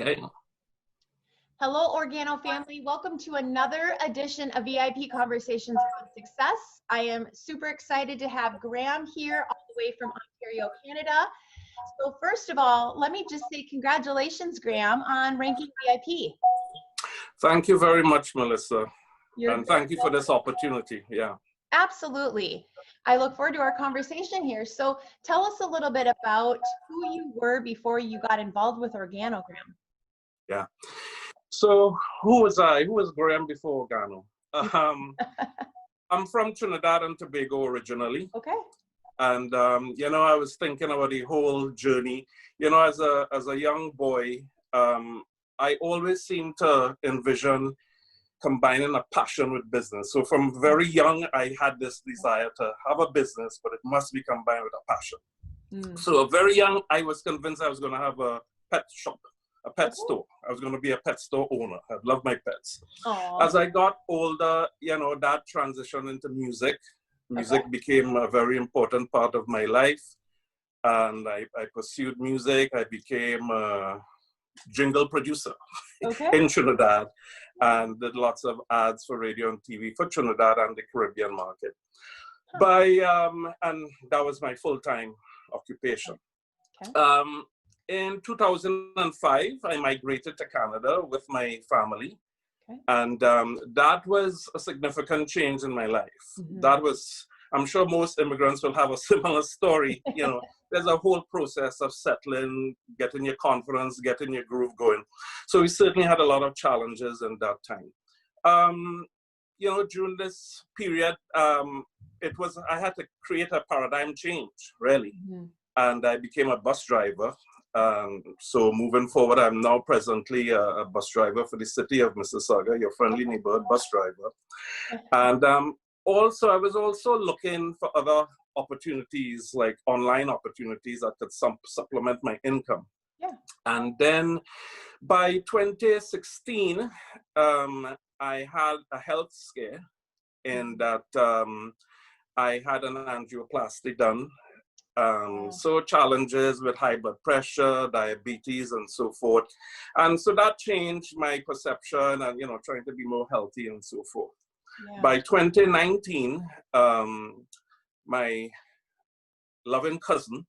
Okay. Hello, Organo family. Welcome to another edition of VIP Conversations on Success. I am super excited to have Graham here all the way from Ontario, Canada. So first of all, let me just say congratulations, Graham, on ranking VIP. Thank you very much, Melissa. And thank you for this opportunity. Yeah. Absolutely. I look forward to our conversation here. So tell us a little bit about who you were before you got involved with Organo, Graham. Yeah. So who was I? Who was Graham before Organo? I'm from Trinidad and Tobago originally. Okay. And, I was thinking about the whole journey. As a young boy, I always seemed to envision combining a passion with business. So from very young, I had this desire to have a business, but it must be combined with a passion. So very young, I was convinced I was going to have a pet shop, a pet store. I was going to be a pet store owner. I love my pets. Aww. As I got older, that transition into music. Music became a very important part of my life. And I pursued music. I became a jingle producer in Trinidad and did lots of ads for radio and TV for Trinidad and the Caribbean market. And that was my full-time occupation. In 2005, I migrated to Canada with my family. And that was a significant change in my life. That was, I'm sure most immigrants will have a similar story. There's a whole process of settling, getting your confidence, getting your groove going. So we certainly had a lot of challenges in that time. During this period, I had to create a paradigm change, really. And I became a bus driver. So moving forward, I'm now presently a bus driver for the city of Mississauga, your friendly neighborhood bus driver. And I was also looking for other opportunities, like online opportunities that could supplement my income. And then by 2016, I had a health scare in that I had an angioplasty done. So challenges with high blood pressure, diabetes, and so forth. And so that changed my perception and, trying to be more healthy and so forth. By 2019, my loving cousin,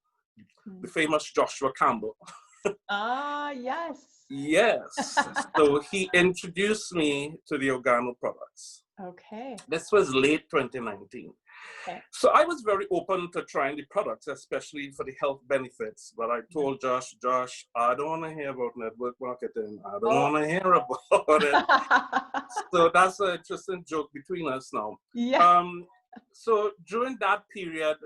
the famous Joshua Campbell. Yes. Yes. So he introduced me to the Organo products. This was late 2019. So I was very open to trying the products, especially for the health benefits. But I told Josh, I don't want to hear about network marketing. I don't want to hear about it. So that's an interesting joke between us now. So during that period,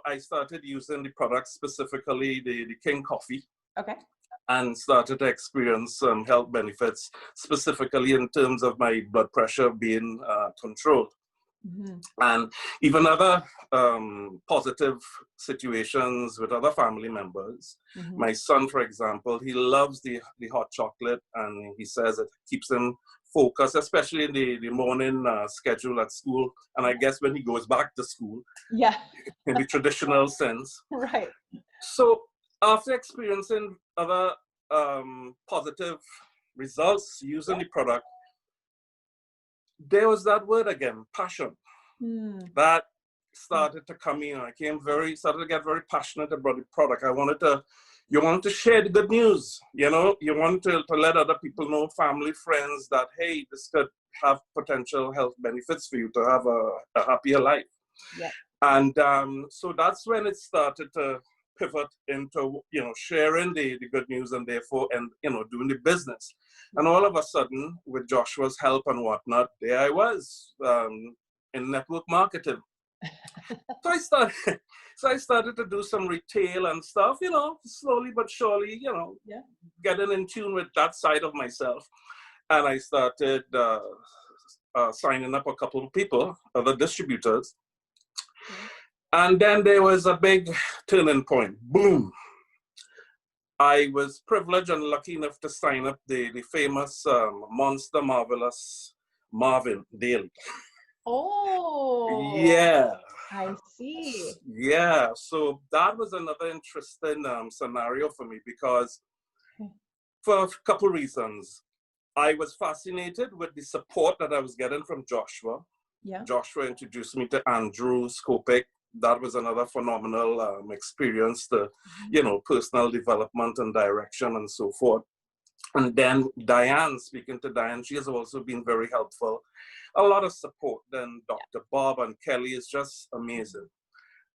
I started using the products, specifically the King Coffee. And started to experience some health benefits, specifically in terms of my blood pressure being controlled. And even other positive situations with other family members. My son, for example, he loves the hot chocolate, and he says it keeps him focused, especially in the morning schedule at school. And I guess when he goes back to school, in the traditional sense. So after experiencing other positive results using the product, there was that word again, passion. That started to come in. I started to get very passionate about the product. You want to share the good news, you want to let other people know, family, friends, that, hey, this could have potential health benefits for you to have a happier life. And so that's when it started to pivot into, sharing the good news and therefore, doing the business. And all of a sudden, with Joshua's help and whatnot, there I was in network marketing. So I started to do some retail and stuff, slowly but surely, getting in tune with that side of myself. And I started signing up a couple of people, other distributors. And then there was a big turning point. Boom. I was privileged and lucky enough to sign up the famous Monster Marvelous Marvin Daly. I see. So that was another interesting scenario for me, because For a couple reasons. I was fascinated with the support that I was getting from Joshua. Yeah. Joshua introduced me to Andrew Skopik. That was another phenomenal experience, the, personal development and direction and so forth. And then Diane, speaking to Diane, she has also been very helpful. A lot of support. Then Dr. Bob and Kelly is just amazing.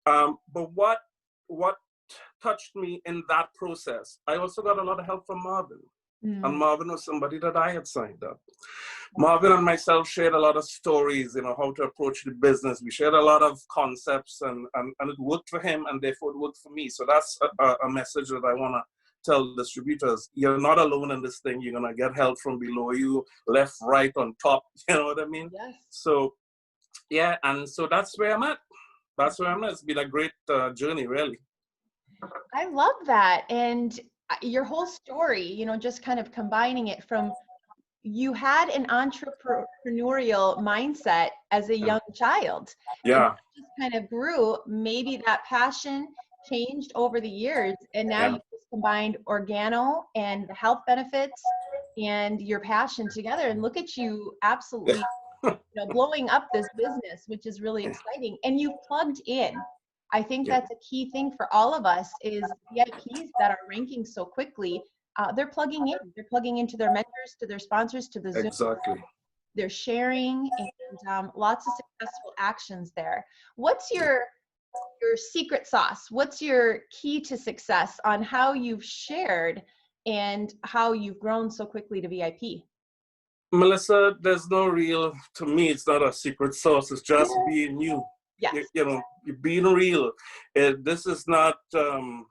But what touched me in that process, I also got a lot of help from Marvin. And Marvin was somebody that I had signed up. Marvin and myself shared a lot of stories, how to approach the business. We shared a lot of concepts, and it worked for him, and therefore it worked for me. So that's a message that I want to tell distributors. You're not alone in this thing. You're going to get help from below you, left, right, on top. You know what I mean? Yes. So, yeah, and so that's where I'm at. That's where I'm at. It's been a great journey, really. I love that. And your whole story, just kind of combining it from, you had an entrepreneurial mindset as a young child. Yeah. And just kind of grew. Maybe that passion changed over the years, and now you just combined Organo and the health benefits and your passion together. And look at you absolutely blowing up this business, which is really exciting. And you plugged in. I think that's a key thing for all of us is VIPs that are ranking so quickly. They're plugging in. They're plugging into their mentors, to their sponsors, to the Zoom. Exactly. They're sharing, and lots of successful actions there. What's your secret sauce? What's your key to success on how you've shared and how you've grown so quickly to VIP? Melissa, there's no real, to me, it's not a secret sauce. It's just being you. Yes. You're being real. This is not, I'm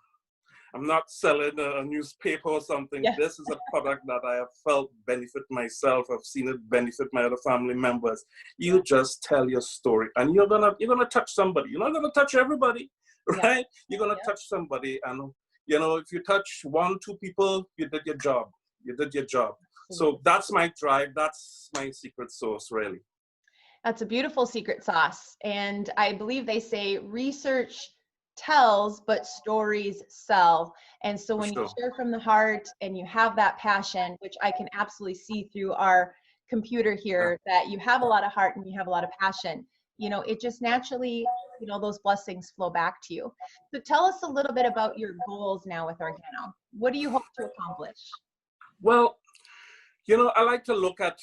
not selling a newspaper or something. Yeah. This is a product that I have felt benefit myself. I've seen it benefit my other family members. You just tell your story, and you're gonna touch somebody. You're not gonna touch everybody, right? You're gonna touch somebody, and if you touch 1-2 people, you did your job. You did your job. So that's my drive. That's my secret sauce, really. That's a beautiful secret sauce. And I believe they say research tells, but stories sell. And so when you share from the heart and you have that passion, which I can absolutely see through our computer here, that you have a lot of heart and you have a lot of passion, it just naturally, those blessings flow back to you. So tell us a little bit about your goals now with Organo. What do you hope to accomplish? Well, I like to look at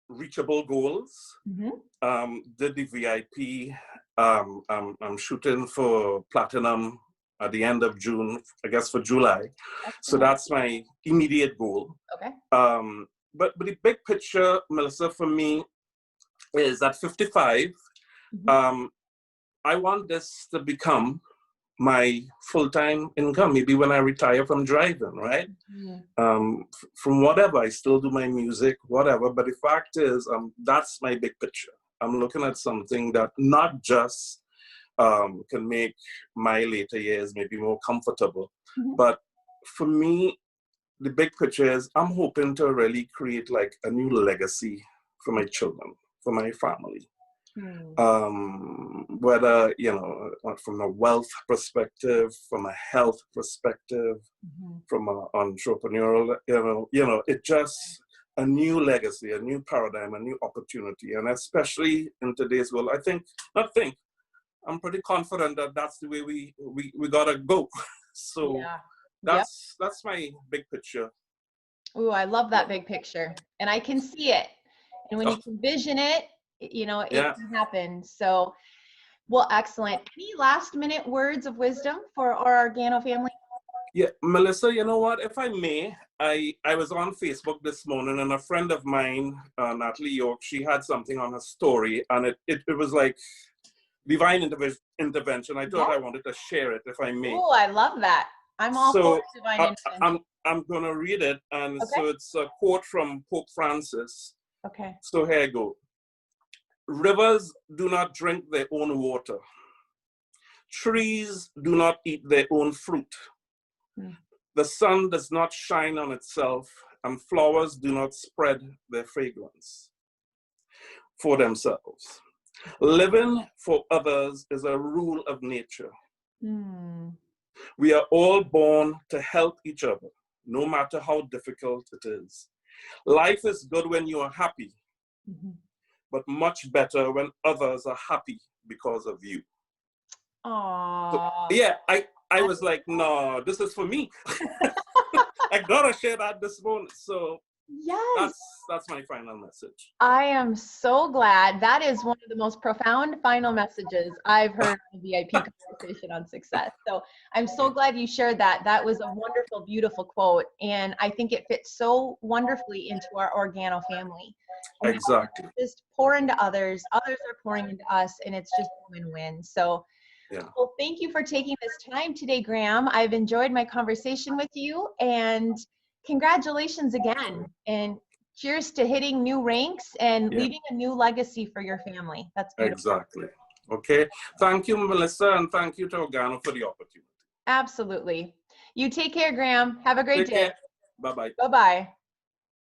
reachable goals. Did the VIP. I'm shooting for platinum at the end of June, I guess for July. So that's my immediate goal. Okay. But the big picture, Melissa, for me is at 55, I want this to become my full-time income, maybe when I retire from driving, right? From whatever, I still do my music, whatever. But the fact is, that's my big picture. I'm looking at something that not just can make my later years maybe more comfortable, but for me, the big picture is I'm hoping to really create like a new legacy for my children, for my family. Whether, from a wealth perspective, from a health perspective, from an entrepreneurial, it just a new legacy, a new paradigm, a new opportunity. And especially in today's world, I'm pretty confident that that's the way we gotta go. So that's my big picture. Ooh, I love that big picture. And I can see it. And when you can vision it, it can happen. So, well, excellent. Any last minute words of wisdom for our Organo family? Yeah, Melissa, you know what? If I may, I was on Facebook this morning, and a friend of mine, Natalie York, she had something on her story, and it was like divine intervention. I thought I wanted to share it, if I may. Oh, I love that. I'm all for divine intervention. I'm going to read it, and so it's a quote from Pope Francis. Okay. So here I go. Rivers do not drink their own water. Trees do not eat their own fruit. The sun does not shine on itself, and flowers do not spread their fragrance for themselves. Living for others is a rule of nature. We are all born to help each other, no matter how difficult it is. Life is good when you are happy, but much better when others are happy because of you. Aww. So, yeah, I was like, no, this is for me. I gotta share that this morning. So yes, that's my final message. I am so glad. That is one of the most profound final messages I've heard in the VIP conversation on success. So I'm so glad you shared that. That was a wonderful, beautiful quote. And I think it fits so wonderfully into our Organo family. And exactly. Just pour into others. Others are pouring into us, and it's just a win-win. So yeah. Well, thank you for taking this time today, Graham. I've enjoyed my conversation with you, and congratulations again. And cheers to hitting new ranks and leaving a new legacy for your family. That's beautiful. Exactly. Okay. Thank you, Melissa, and thank you to Organo for the opportunity. Absolutely. You take care, Graham. Have a great day. Bye-bye. Bye-bye.